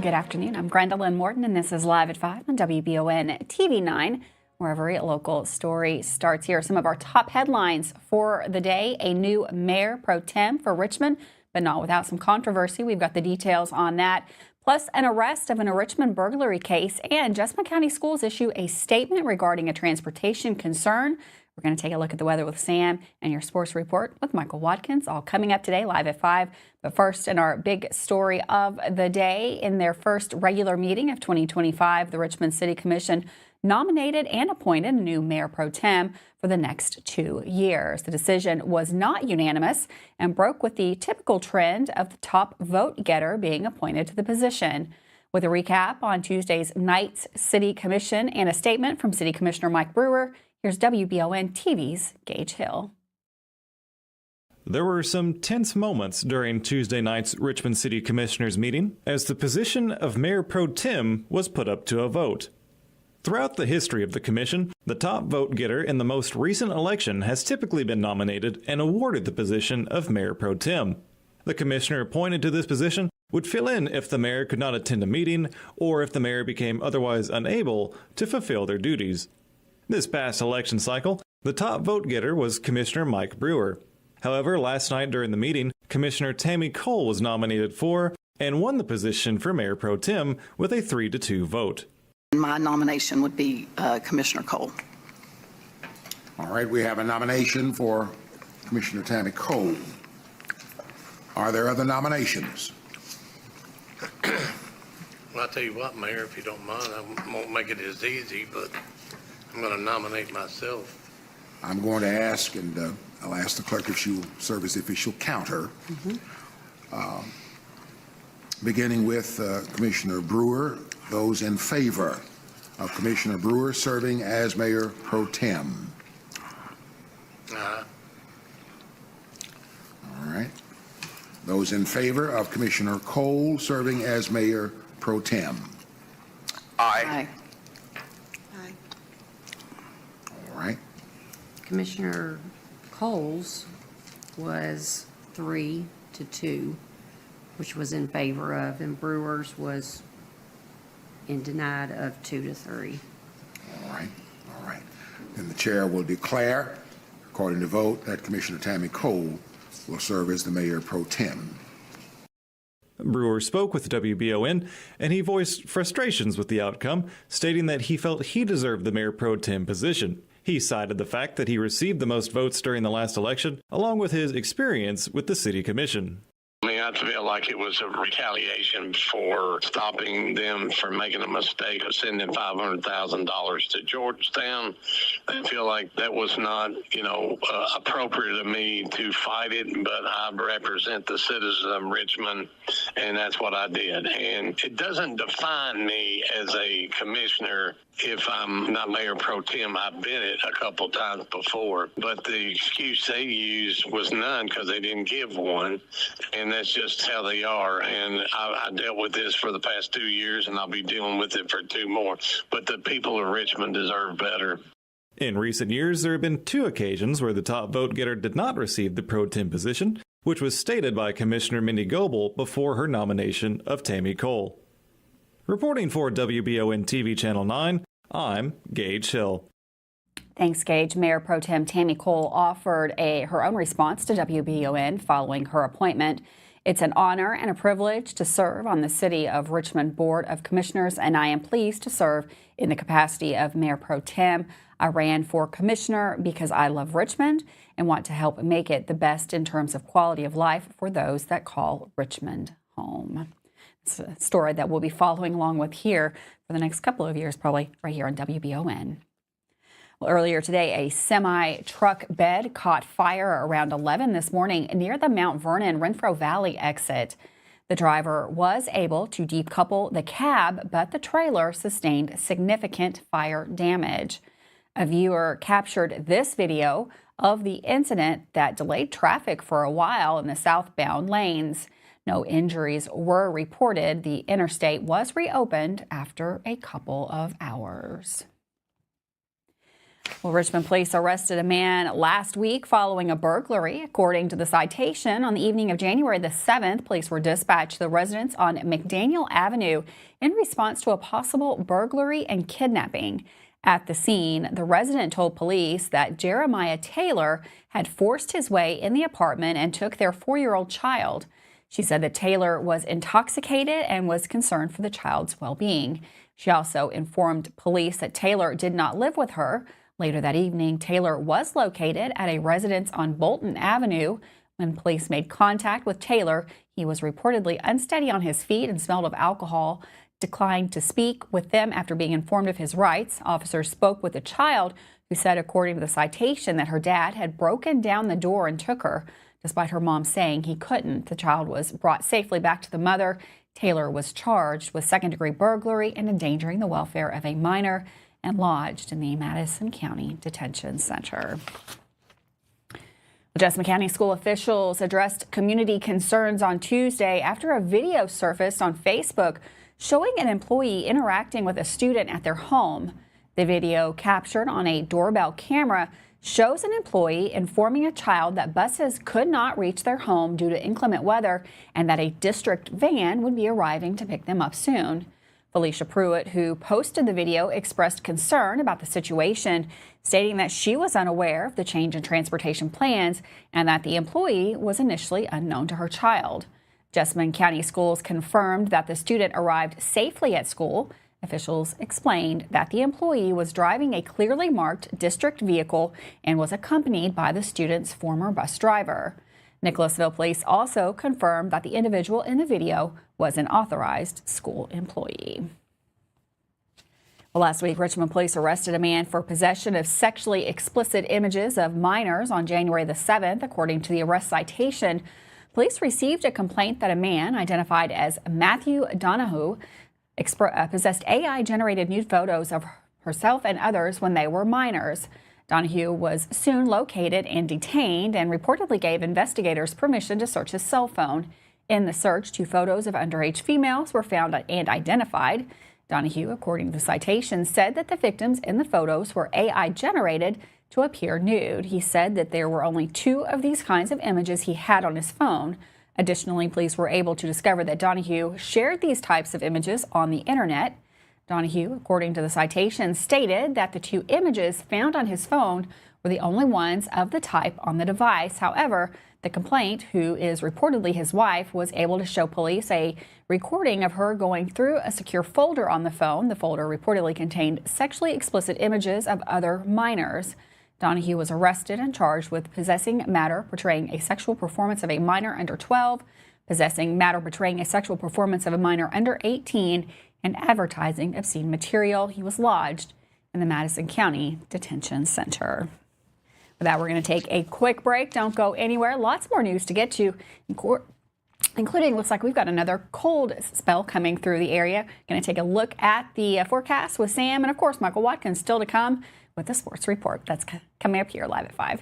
Good afternoon. I'm Gwendolyn Morton, and this is Live at 5 on WBON TV 9, where every local story starts here. Some of our top headlines for the day: a new Mayor Pro-Tem for Richmond, but not without some controversy. We've got the details on that. Plus, an arrest of a Richmond burglary case, and Jessamine County Schools issue a statement regarding a transportation concern. We're going to take a look at the weather with Sam and your sports report with Michael Watkins, all coming up today live at 5. But first, in our big story of the day, in their first regular meeting of 2025, the Richmond City Commission nominated and appointed a new Mayor Pro-Tem for the next 2 years. The decision was not unanimous and broke with the typical trend of the top vote getter being appointed to the position. With a recap on Tuesday's night's City Commission and a statement from City Commissioner Mike Brewer, here's WBON TV's Gage Hill. There were some tense moments during Tuesday night's Richmond City Commissioners meeting as the position of Mayor Pro-Tem was put up to a vote. Throughout the history of the commission, the top vote getter in the most recent election has typically been nominated and awarded the position of Mayor Pro-Tem. The commissioner appointed to this position would fill in if the mayor could not attend a meeting or if the mayor became otherwise unable to fulfill their duties. This past election cycle, the top vote getter was Commissioner Mike Brewer. However, last night during the meeting, Commissioner Tammy Cole was nominated for and won the position for Mayor Pro-Tem with a 3-2 vote. My nomination would be Commissioner Cole. All right, we have a nomination for Commissioner Tammy Cole. Are there other nominations? Well, I'll tell you what, Mayor, if you don't mind, I won't make it as easy, but I'm going to nominate myself. I'm going to ask, and I'll ask the clerk if she will serve as the official counter. Beginning with Commissioner Brewer, those in favor of Commissioner Brewer serving as Mayor Pro-Tem. All right. Those in favor of Commissioner Cole serving as Mayor Pro-Tem. Aye. Aye. All right. Commissioner Cole's was 3-2, which was in favor of, and Brewer's was in denied of 2-3. All right. All right. Then the chair will declare, according to vote, that Commissioner Tammy Cole will serve as the Mayor Pro-Tem. Brewer spoke with WBON, and he voiced frustrations with the outcome, stating that he felt he deserved the Mayor Pro-Tem position. He cited the fact that he received the most votes during the last election, along with his experience with the City Commission. I mean, I feel like it was a retaliation for stopping them from making a mistake of sending $500,000 to Georgetown. I feel like that was not, appropriate of me to fight it, but I represent the citizens of Richmond, and that's what I did. And it doesn't define me as a commissioner if I'm not Mayor Pro-Tem. I've been it a couple times before, but the excuse they used was none because they didn't give one, and that's just how they are. And I dealt with this for the past 2 years, and I'll be dealing with it for 2 more. But the people of Richmond deserve better. In recent years, there have been 2 occasions where the top vote getter did not receive the Pro-Tem position, which was stated by Commissioner Mindy Goebel before her nomination of Tammy Cole. Reporting for WBON TV Channel 9, I'm Gage Hill. Thanks, Gage. Mayor Pro-Tem Tammy Cole offered her own response to WBON following her appointment. It's an honor and a privilege to serve on the City of Richmond Board of Commissioners, and I am pleased to serve in the capacity of Mayor Pro-Tem. I ran for commissioner because I love Richmond and want to help make it the best in terms of quality of life for those that call Richmond home. It's a story that we'll be following along with here for the next couple of years, probably right here on WBON. Well, earlier today, a semi-truck bed caught fire around 11 this morning near the Mount Vernon Renfro Valley exit. The driver was able to decouple the cab, but the trailer sustained significant fire damage. A viewer captured this video of the incident that delayed traffic for a while in the southbound lanes. No injuries were reported. The interstate was reopened after a couple of hours. Well, Richmond Police arrested a man last week following a burglary. According to the citation, on the evening of January the 7th, police were dispatched to the residence on McDaniel Avenue in response to a possible burglary and kidnapping. At the scene, the resident told police that Jeremiah Taylor had forced his way in the apartment and took their 4-year-old child. She said that Taylor was intoxicated and was concerned for the child's well-being. She also informed police that Taylor did not live with her. Later that evening, Taylor was located at a residence on Bolton Avenue. When police made contact with Taylor, he was reportedly unsteady on his feet and smelled of alcohol. Declined to speak with them after being informed of his rights. Officers spoke with the child, who said, according to the citation, that her dad had broken down the door and took her, despite her mom saying he couldn't. The child was brought safely back to the mother. Taylor was charged with second-degree burglary and endangering the welfare of a minor and lodged in the Madison County Detention Center. Jessamine County school officials addressed community concerns on Tuesday after a video surfaced on Facebook showing an employee interacting with a student at their home. The video, captured on a doorbell camera, shows an employee informing a child that buses could not reach their home due to inclement weather and that a district van would be arriving to pick them up soon. Felicia Pruitt, who posted the video, expressed concern about the situation, stating that she was unaware of the change in transportation plans and that the employee was initially unknown to her child. Jessamine County Schools confirmed that the student arrived safely at school. Officials explained that the employee was driving a clearly marked district vehicle and was accompanied by the student's former bus driver. Nicholasville Police also confirmed that the individual in the video was an authorized school employee. Well, last week, Richmond Police arrested a man for possession of sexually explicit images of minors on January the 7th. According to the arrest citation, police received a complaint that a man identified as Matthew Donahue possessed AI-generated nude photos of herself and others when they were minors. Donahue was soon located and detained and reportedly gave investigators permission to search his cell phone. In the search, 2 photos of underage females were found and identified. Donahue, according to the citation, said that the victims in the photos were AI-generated to appear nude. He said that there were only 2 of these kinds of images he had on his phone. Additionally, police were able to discover that Donahue shared these types of images on the internet. Donahue, according to the citation, stated that the 2 images found on his phone were the only ones of the type on the device. However, the complainant, who is reportedly his wife, was able to show police a recording of her going through a secure folder on the phone. The folder reportedly contained sexually explicit images of other minors. Donahue was arrested and charged with possessing matter portraying a sexual performance of a minor under 12, possessing matter portraying a sexual performance of a minor under 18, and advertising obscene material. He was lodged in the Madison County Detention Center. With that, we're going to take a quick break. Don't go anywhere. Lots more news to get to, including, looks like we've got another cold spell coming through the area. Going to take a look at the forecast with Sam, and of course, Michael Watkins still to come with the sports report. That's coming up here live at 5.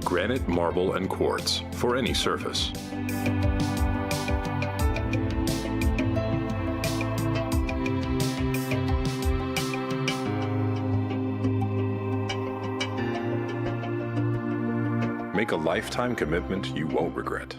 Granite, marble, and quartz for any surface. Make a lifetime commitment you won't regret.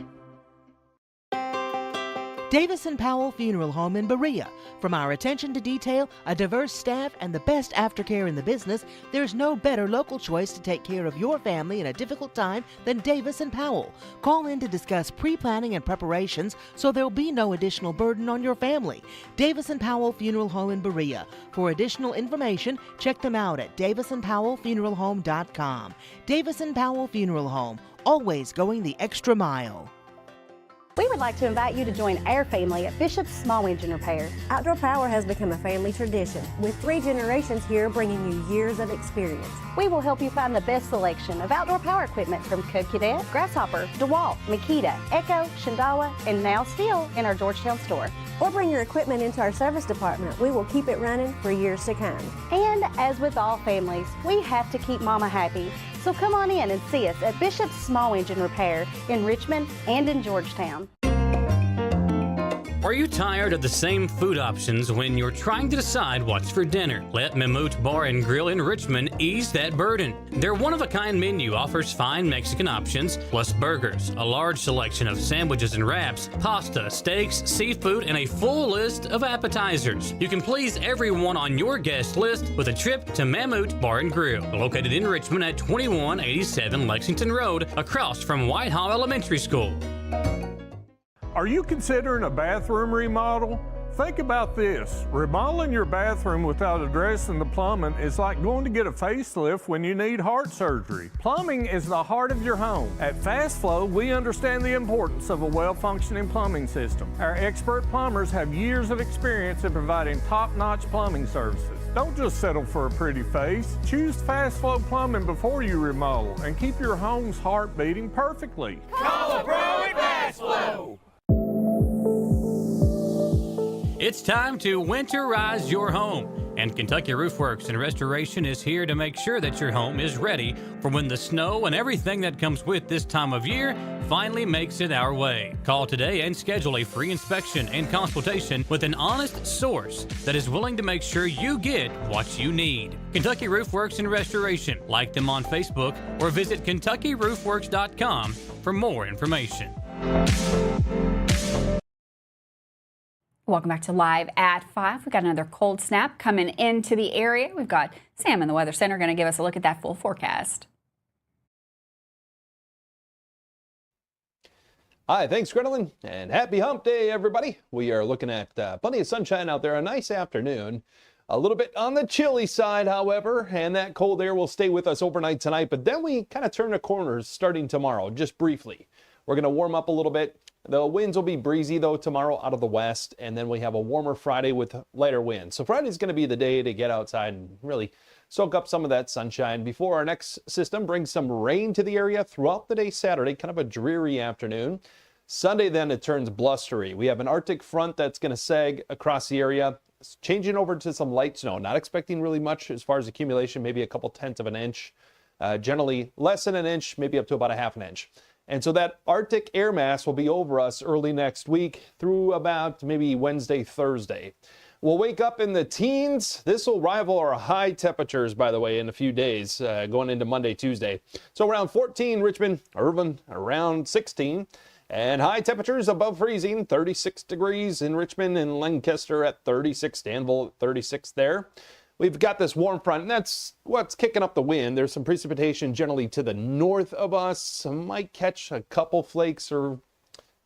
Davis & Powell Funeral Home in Berea. From our attention to detail, a diverse staff, and the best aftercare in the business, there's no better local choice to take care of your family in a difficult time than Davis & Powell. Call in to discuss pre-planning and preparations so there'll be no additional burden on your family. Davis & Powell Funeral Home in Berea. For additional information, check them out at davisandpowellfuneralhome.com. Davis & Powell Funeral Home, always going the extra mile. We would like to invite you to join our family at Bishop's Small Engine Repair. Outdoor Power has become a family tradition, with 3 generations here bringing you years of experience. We will help you find the best selection of outdoor power equipment from Code Cadet, Grasshopper, DeWalt, Makita, Echo, Shindawa, and now still in our Georgetown store. or bring your equipment into our service department. We will keep it running for years to come. And as with all families, we have to keep Mama happy. So come on in and see us at Bishop's Small Engine Repair in Richmond and in Georgetown. Are you tired of the same food options when you're trying to decide what's for dinner? Let Mamoot Bar and Grill in Richmond ease that burden. Their one-of-a-kind menu offers fine Mexican options, plus burgers, a large selection of sandwiches and wraps, pasta, steaks, seafood, and a full list of appetizers. You can please everyone on your guest list with a trip to Mamoot Bar and Grill, located in Richmond at 2187 Lexington Road, across from Whitehall Elementary School. Are you considering a bathroom remodel? Think about this. Remodeling your bathroom without addressing the plumbing is like going to get a facelift when you need heart surgery. Plumbing is the heart of your home. At Fast Flow, we understand the importance of a well-functioning plumbing system. Our expert plumbers have years of experience in providing top-notch plumbing services. Don't just settle for a pretty face. Choose Fast Flow Plumbing before you remodel and keep your home's heart beating perfectly. Call a pro at Fast Flow! It's time to winterize your home, and Kentucky Roof Works and Restoration is here to make sure that your home is ready for when the snow and everything that comes with this time of year finally makes it our way. Call today and schedule a free inspection and consultation with an honest source that is willing to make sure you get what you need. Kentucky Roof Works and Restoration. Like them on Facebook or visit KentuckyRoofWorks.com for more information. Welcome back to Live at 5. We've got another cold snap coming into the area. We've got Sam in the Weather Center going to give us a look at that full forecast. Hi, thanks, Gwendolyn, and happy hump day, everybody. We are looking at plenty of sunshine out there, a nice afternoon. A little bit on the chilly side, however, and that cold air will stay with us overnight tonight, but then we kind of turn the corners starting tomorrow, just briefly. We're going to warm up a little bit. The winds will be breezy, though, tomorrow out of the west, and then we have a warmer Friday with lighter winds. So Friday's going to be the day to get outside and really soak up some of that sunshine before our next system brings some rain to the area throughout the day Saturday, kind of a dreary afternoon. Sunday, then, it turns blustery. We have an Arctic front that's going to sag across the area, changing over to some light snow. Not expecting really much as far as accumulation, maybe a couple tenths of an inch. Generally less than an inch, maybe up to about a half an inch. And so that Arctic air mass will be over us early next week through about maybe Wednesday, Thursday. We'll wake up in the teens. This will rival our high temperatures, by the way, in a few days going into Monday, Tuesday. So around 14, Richmond, Irvine, around 16. And high temperatures above freezing, 36 degrees in Richmond and Lancaster at 36, Danville at 36 there. We've got this warm front, and that's what's kicking up the wind. There's some precipitation generally to the north of us. Some might catch a couple flakes or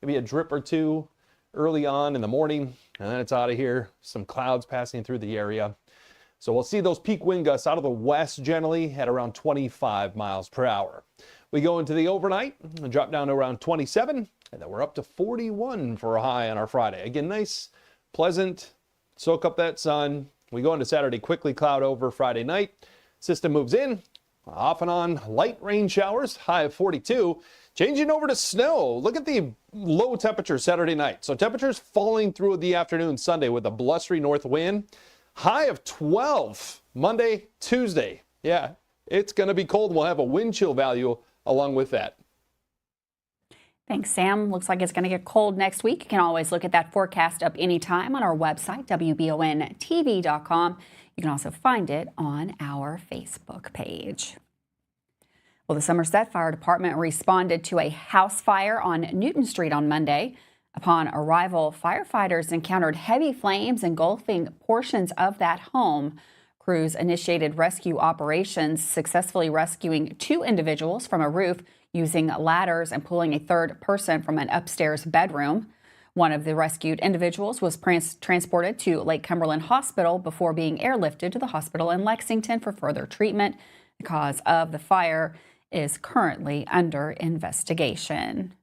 maybe a drip or two early on in the morning, and then it's out of here. Some clouds passing through the area. So we'll see those peak wind gusts out of the west generally at around 25 miles per hour. We go into the overnight and drop down to around 27, and then we're up to 41 for a high on our Friday. Again, nice, pleasant, soak up that sun. We go into Saturday, quickly cloud over Friday night. System moves in, off and on, light rain showers, high of 42. Changing over to snow. Look at the low temperature Saturday night. So temperatures falling through the afternoon Sunday with a blustery north wind. High of 12 Monday, Tuesday. Yeah, it's going to be cold. We'll have a wind chill value along with that. Thanks, Sam. Looks like it's going to get cold next week. You can always look at that forecast up anytime on our website, WBONTV.com. You can also find it on our Facebook page. Well, the Somerset Fire Department responded to a house fire on Newton Street on Monday. Upon arrival, firefighters encountered heavy flames engulfing portions of that home. Crews initiated rescue operations, successfully rescuing 2 individuals from a roof using ladders and pulling a third person from an upstairs bedroom. One of the rescued individuals was transported to Lake Cumberland Hospital before being airlifted to the hospital in Lexington for further treatment. The cause of the fire is currently under investigation.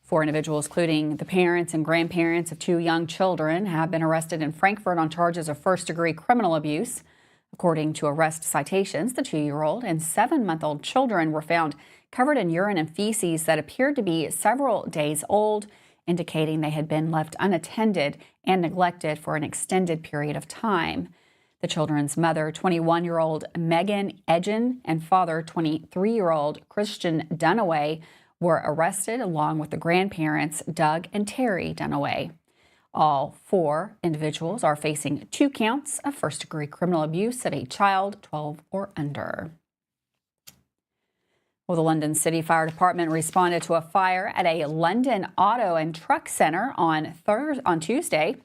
4 individuals, including the parents and grandparents of 2 young children, have been arrested in Frankfort on charges of first-degree criminal abuse. According to arrest citations, the 2-year-old and 7-month-old children were found covered in urine and feces that appeared to be several days old. indicating they had been left unattended and neglected for an extended period of time. The children's mother, 21-year-old Megan Edgen, and father, 23-year-old Christian Dunaway, were arrested along with the grandparents, Doug and Terry Dunaway. All 4 individuals are facing 2 counts of first-degree criminal abuse of a child 12 or under. Well, the London City Fire Department responded to a fire at a London auto and truck center on Tuesday.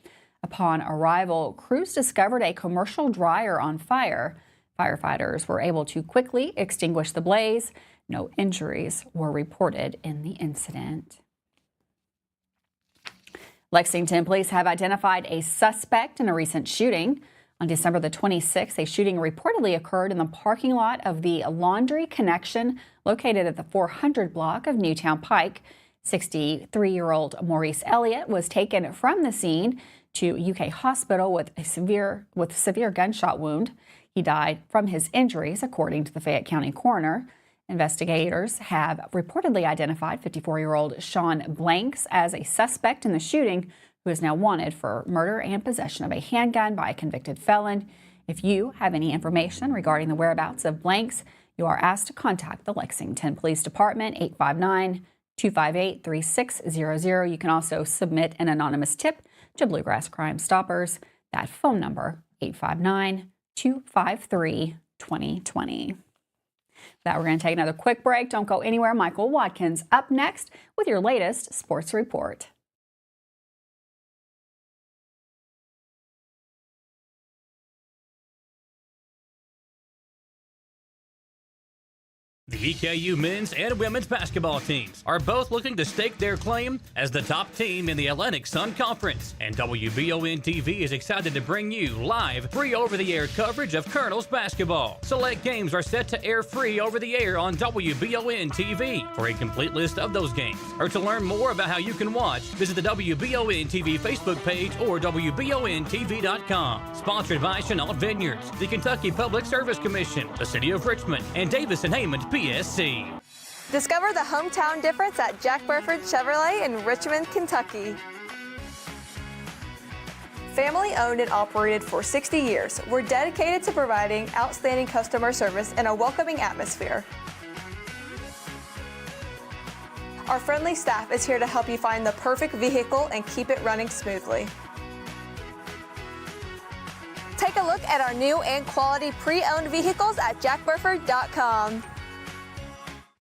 Upon arrival, crews discovered a commercial dryer on fire. Firefighters were able to quickly extinguish the blaze. No injuries were reported in the incident. Lexington police have identified a suspect in a recent shooting. On December the 26th, a shooting reportedly occurred in the parking lot of the Laundry Connection located at the 400 block of Newtown Pike. 63-year-old Maurice Elliott was taken from the scene to UK Hospital with a severe gunshot wound. He died from his injuries, according to the Fayette County coroner. Investigators have reportedly identified 54-year-old Sean Blanks as a suspect in the shooting, who is now wanted for murder and possession of a handgun by a convicted felon. If you have any information regarding the whereabouts of Blanks, you are asked to contact the Lexington Police Department, 859-258-3600. You can also submit an anonymous tip to Bluegrass Crime Stoppers. That phone number, 859-253-2020. That we're going to take another quick break. Don't go anywhere. Michael Watkins up next with your latest sports report. The EKU men's and women's basketball teams are both looking to stake their claim as the top team in the Atlantic Sun Conference, and WBON TV is excited to bring you live, free over-the-air coverage of Colonels basketball. Select games are set to air free over-the-air on WBON TV. For a complete list of those games, or to learn more about how you can watch, visit the WBON TV Facebook page or WBONTV.com. Sponsored by Chenault Vineyards, the Kentucky Public Service Commission, the City of Richmond, and Davis and Hammond PSC. Discover the hometown difference at Jack Burford Chevrolet in Richmond, Kentucky. Family owned and operated for 60 years, we're dedicated to providing outstanding customer service and a welcoming atmosphere. Our friendly staff is here to help you find the perfect vehicle and keep it running smoothly. Take a look at our new and quality pre-owned vehicles at jackburford.com.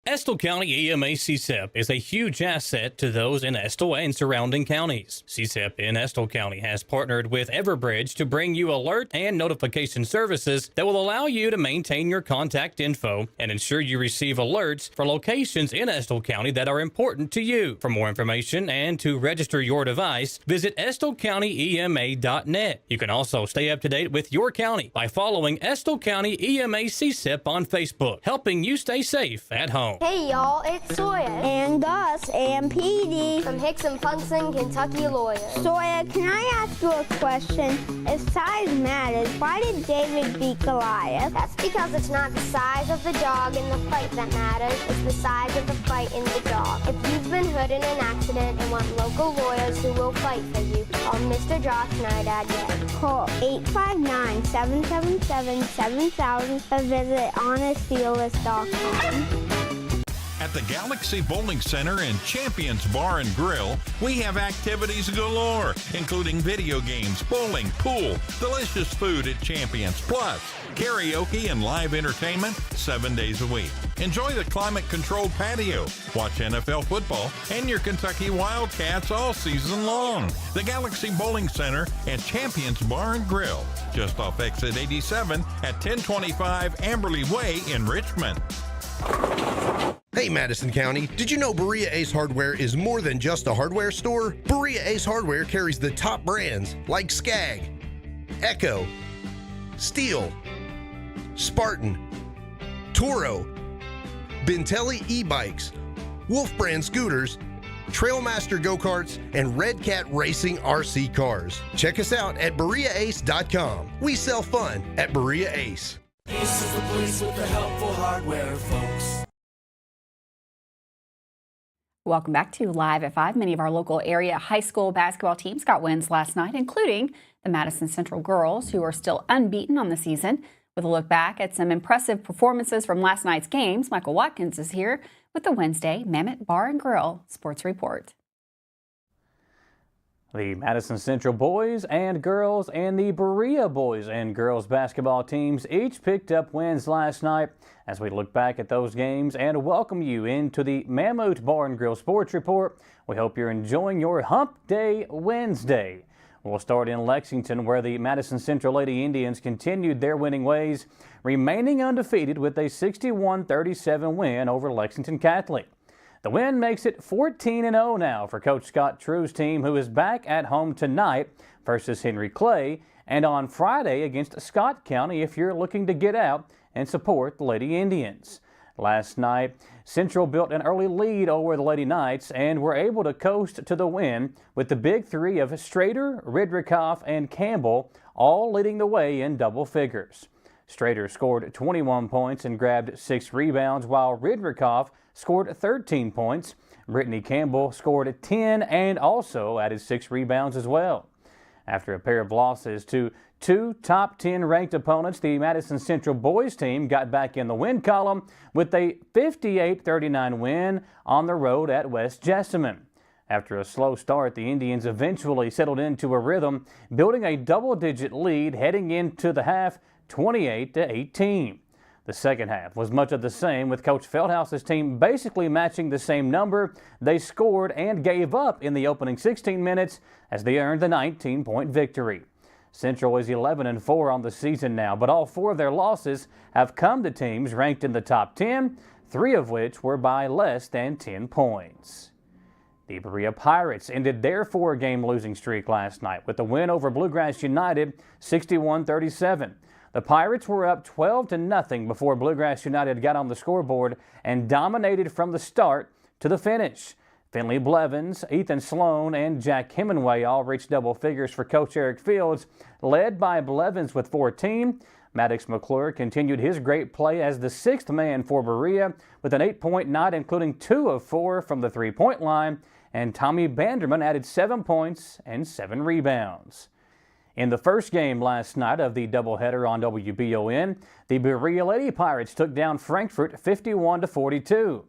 Estill County EMA CSEP is a huge asset to those in Estill and surrounding counties. CSEP in Estill County has partnered with Everbridge to bring you alert and notification services that will allow you to maintain your contact info and ensure you receive alerts for locations in Estill County that are important to you. For more information and to register your device, visit EstillCountyEMA.net. You can also stay up to date with your county by following Estill County EMA CSEP on Facebook, helping you stay safe at home. Hey y'all, it's Sawyer. And us, AMPD. From Hickson Punson, Kentucky Lawyers. Sawyer, can I ask you a question? If size matters, why did David beat Goliath? That's because it's not the size of the dog in the fight that matters, it's the size of the fight in the dog. If you've been hurt in an accident and want local lawyers who will fight for you, call Mr. Josh Nydad yet. Call 859-777-7000 or visit honestdealers.com. At the Galaxy Bowling Center and Champions Bar and Grill, we have activities galore, including video games, bowling, pool, delicious food at Champions, plus karaoke and live entertainment 7 days a week. Enjoy the climate-controlled patio, watch NFL football, and your Kentucky Wildcats all season long. The Galaxy Bowling Center and Champions Bar and Grill, just off exit 87 at 1025 Amberley Way in Richmond. Hey Madison County, did you know Berea Ace Hardware is more than just a hardware store? Berea Ace Hardware carries the top brands like Skag, Echo, Steel, Spartan, Toro, Bentelli e-bikes, Wolf brand scooters, Trailmaster go-karts, and Red Cat Racing RC cars. Check us out at BereaAce.com. We sell fun at Berea Ace. Ace is the place with the helpful hardware, folks. Welcome back to Live at 5. Many of our local area high school basketball teams got wins last night, including the Madison Central girls, who are still unbeaten on the season. With a look back at some impressive performances from last night's games, Michael Watkins is here with the Wednesday Mammoth Bar and Grill Sports Report. The Madison Central boys and girls and the Berea boys and girls basketball teams each picked up wins last night. As we look back at those games and welcome you into the Mammoth Bar and Grill Sports Report, we hope you're enjoying your Hump Day Wednesday. We'll start in Lexington, where the Madison Central Lady Indians continued their winning ways, remaining undefeated with a 61-37 win over Lexington Catholic. The win makes it 14-0 now for Coach Scott True's team, who is back at home tonight versus Henry Clay and on Friday against Scott County if you're looking to get out and support the Lady Indians. Last night, Central built an early lead over the Lady Knights and were able to coast to the win with the big three of Strader, Ridrikoff, and Campbell all leading the way in double figures. Strader scored 21 points and grabbed 6 rebounds, while Ridrikoff scored 13 points. Brittany Campbell scored 10 and also added 6 rebounds as well. After a pair of losses to 2 top 10 ranked opponents, the Madison Central boys team got back in the win column with a 58-39 win on the road at West Jessamine. After a slow start, the Indians eventually settled into a rhythm, building a double-digit lead heading into the half, 28-18. The second half was much of the same, with Coach Feldhouse's team basically matching the same number they scored and gave up in the opening 16 minutes as they earned the 19-point victory. Central is 11-4 on the season now, but all 4 of their losses have come to teams ranked in the top 10, 3 of which were by less than 10 points. The Berea Pirates ended their 4-game losing streak last night with a win over Bluegrass United, 61-37. The Pirates were up 12-0 before Bluegrass United got on the scoreboard and dominated from the start to the finish. Finley Blevins, Ethan Sloan, and Jack Hemingway all reached double figures for Coach Eric Fields, led by Blevins with 14. Maddox McClure continued his great play as the 6th man for Berea with an 8-point night, including 2 of 4 from the three-point line, and Tommy Banderman added 7 points and 7 rebounds. In the first game last night of the doubleheader on WBON, the Berea Lady Pirates took down Frankfort 51-42.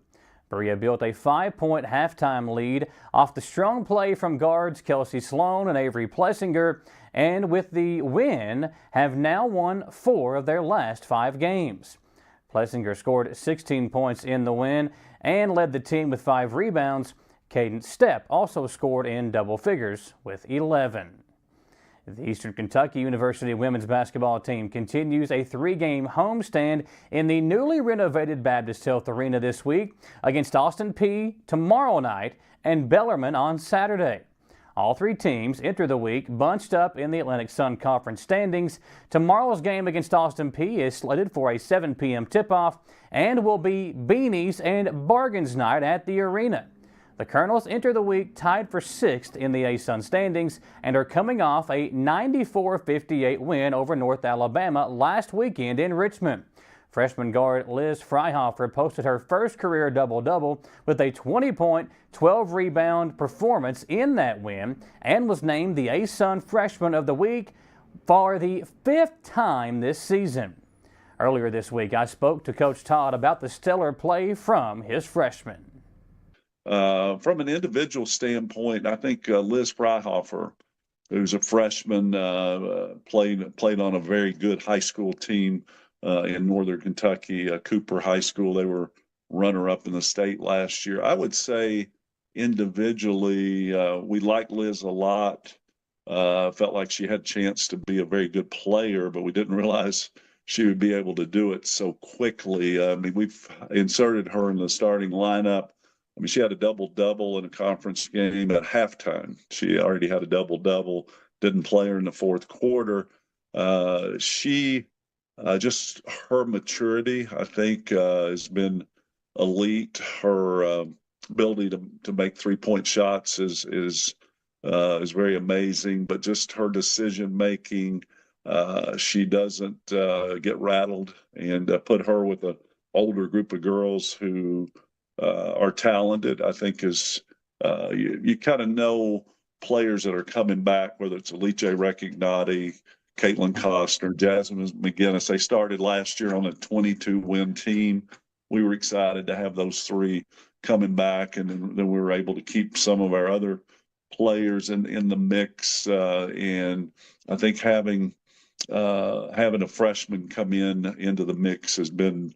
Berea built a 5-point halftime lead off the strong play from guards Kelsey Sloan and Avery Plessinger, and with the win, have now won 4 of their last 5 games. Plessinger scored 16 points in the win and led the team with 5 rebounds. Cadence Stepp also scored in double figures with 11. The Eastern Kentucky University women's basketball team continues a 3-game homestand in the newly renovated Baptist Health Arena this week against Austin Peay tomorrow night and Bellarmine on Saturday. All 3 teams enter the week bunched up in the Atlantic Sun Conference standings. Tomorrow's game against Austin Peay is slated for a 7 p.m. tip-off and will be Beanies and Bargains night at the arena. The Colonels enter the week tied for 6th in the ASUN standings and are coming off a 94-58 win over North Alabama last weekend in Richmond. Freshman guard Liz Freihofer posted her first career double-double with a 20-point, 12-rebound performance in that win and was named the ASUN Freshman of the Week for the 5th time this season. Earlier this week, I spoke to Coach Todd about the stellar play from his freshmen. From an individual standpoint, I think Liz Freihofer, who's a freshman, played on a very good high school team in Northern Kentucky, Cooper High School. They were runner-up in the state last year. I would say individually, we like Liz a lot. Felt like she had a chance to be a very good player, but we didn't realize she would be able to do it so quickly. I mean, we've inserted her in the starting lineup. I mean, she had a double-double in a conference game at halftime. She already had a double-double, didn't play her in the fourth quarter. She, just her maturity, I think, has been elite. Her ability to make three-point shots is very amazing, but just her decision-making, she doesn't get rattled, and put her with an older group of girls who are talented. I think you kind of know players that are coming back, whether it's Alice Recognotti, Caitlin Costner, Jasmine McGinnis. They started last year on a 22-win team. We were excited to have those three coming back, and then we were able to keep some of our other players in the mix. And I think having a freshman come into the mix has been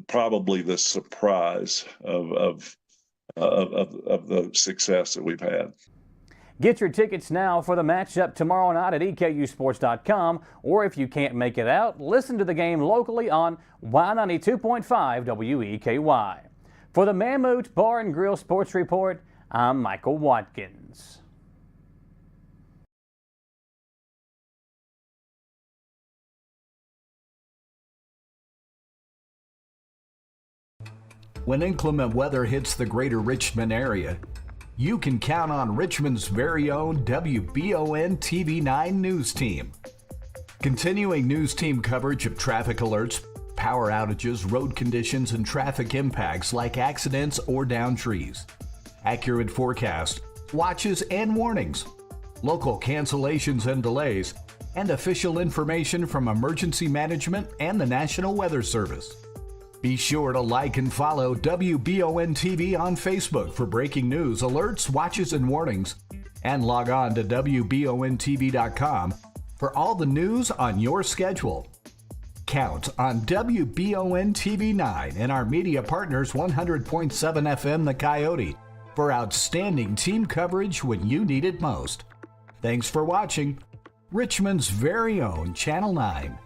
probably the surprise of the success that we've had. Get your tickets now for the matchup tomorrow night at EKUsports.com, or if you can't make it out, listen to the game locally on Y92.5 WEKY. For the Mammoth Bar and Grill Sports Report, I'm Michael Watkins. When inclement weather hits the greater Richmond area, you can count on Richmond's very own WBON TV9 news team. Continuing news team coverage of traffic alerts, power outages, road conditions, and traffic impacts like accidents or downed trees. Accurate forecast, watches and warnings, local cancellations and delays, and official information from emergency management and the National Weather Service. Be sure to like and follow WBON TV on Facebook for breaking news, alerts, watches, and warnings. And log on to WBONTV.com for all the news on your schedule. Count on WBON TV9 and our media partners 100.7 FM The Coyote for outstanding team coverage when you need it most. Thanks for watching Richmond's very own Channel 9.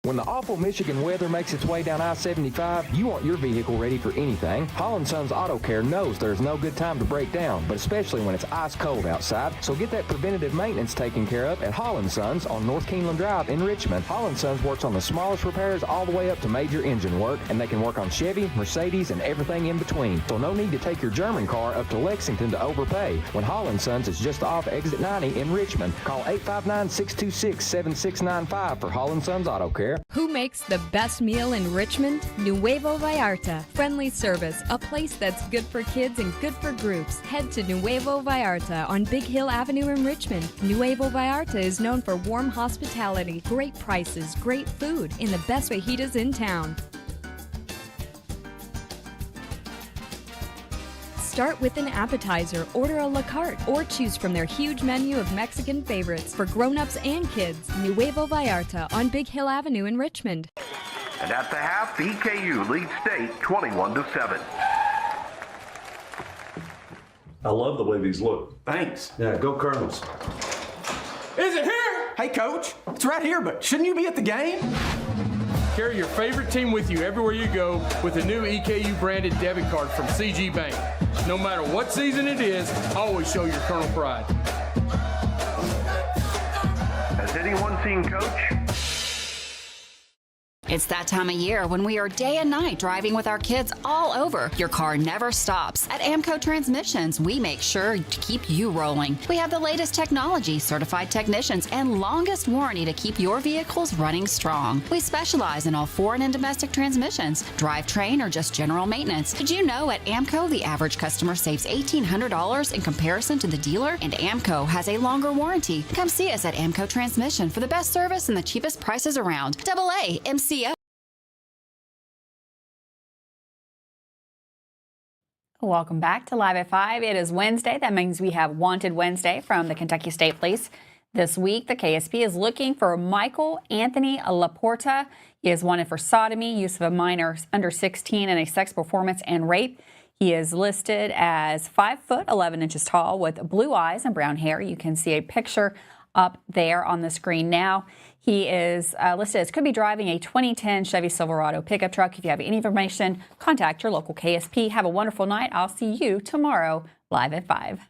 When the awful Michigan weather makes its way down I-75, you want your vehicle ready for anything. Holland Sons Auto Care knows there's no good time to break down, but especially when it's ice cold outside. So get that preventative maintenance taken care of at Holland Sons on North Keeneland Drive in Richmond. Holland Sons works on the smallest repairs all the way up to major engine work, and they can work on Chevy, Mercedes, and everything in between. So no need to take your German car up to Lexington to overpay. When Holland Sons is just off exit 90 in Richmond, call 859-626-7695 for Holland Sons Auto Care. Who makes the best meal in Richmond? Nuevo Vallarta. Friendly service, a place that's good for kids and good for groups. Head to Nuevo Vallarta on Big Hill Avenue in Richmond. Nuevo Vallarta is known for warm hospitality, great prices, great food, and the best fajitas in town. Start with an appetizer, order a la carte, or choose from their huge menu of Mexican favorites for grown-ups and kids. Nuevo Vallarta on Big Hill Avenue in Richmond. And at the half, EKU leads state 21-7. I love the way these look. Thanks. Yeah, go Colonels. Is it here? Hey, Coach. It's right here, but shouldn't you be at the game? Carry your favorite team with you everywhere you go with the new EKU branded debit card from CG Bank. No matter what season it is, always show your Colonel pride. Has anyone seen Coach? It's that time of year when we are day and night driving with our kids all over. Your car never stops. At AMCO Transmissions, we make sure to keep you rolling. We have the latest technology, certified technicians, and longest warranty to keep your vehicles running strong. We specialize in all foreign and domestic transmissions, drivetrain, or just general maintenance. Did you know at AMCO the average customer saves $1,800 in comparison to the dealer? And AMCO has a longer warranty. Come see us at AMCO Transmission for the best service and the cheapest prices around. AA MCO. Welcome back to Live at 5. It is Wednesday. That means we have Wanted Wednesday from the Kentucky State Police. This week, the KSP is looking for Michael Anthony Laporta. He is wanted for sodomy, use of a minor under 16, and a sex performance and rape. He is listed as 5 foot 11 inches tall with blue eyes and brown hair. You can see a picture up there on the screen now. He is listed as could be driving a 2010 Chevy Silverado pickup truck. If you have any information, contact your local KSP. Have a wonderful night. I'll see you tomorrow live at 5.